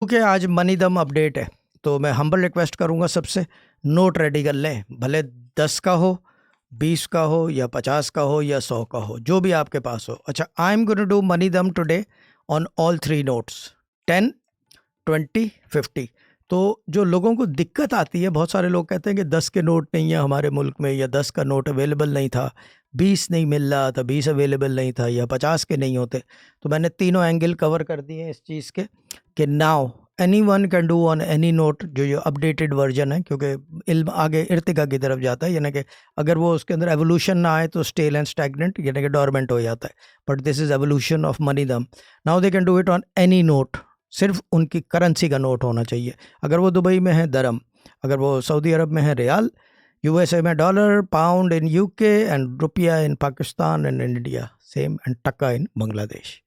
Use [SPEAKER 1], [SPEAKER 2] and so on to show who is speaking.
[SPEAKER 1] Okay, आज money दम update है, तो मैं हम्बल रिक्वेस्ट करूँगा सबसे, नोट रेडी कर लें, भले 10 का हो, 20 का हो या 50 का हो या 100 का हो, जो भी आपके पास हो। अच्छा, I am going to do money दम टुडे ऑन ऑल 3 नोट्स, 10, 20, 50। तो जो लोगों को दिक्कत आती है, बहुत सारे लोग कहते हैं कि 10 के नोट नहीं है हमारे मुल्क में, या 10 का नोट अवेलेबल नहीं था, 20 नहीं मिल रहा था, 20 अवेलेबल नहीं था, या 50 के नहीं होते। तो मैंने तीनों एंगल कवर कर दिए हैं इस चीज़ के कि now any one can do on any note, जो अपडेटेड वर्जन है, क्योंकि इल्म आगे इर्तिका की तरफ जाता है, यानी कि अगर वो उसके अंदर एवोल्यूशन ना आए तो स्टेल एंड स्टैग्नेंट यानी कि डोरमेंट हो जाता है। But this is evolution of money दम। Now they can do it on any note, सिर्फ उनकी करेंसी का नोट होना चाहिए। अगर वो दुबई में है दरम, अगर वो सऊदी अरब में है रियाल, यूएसए में dollar, pound in UK, and rupaya in Pakistan and India same, and taka in Bangladesh.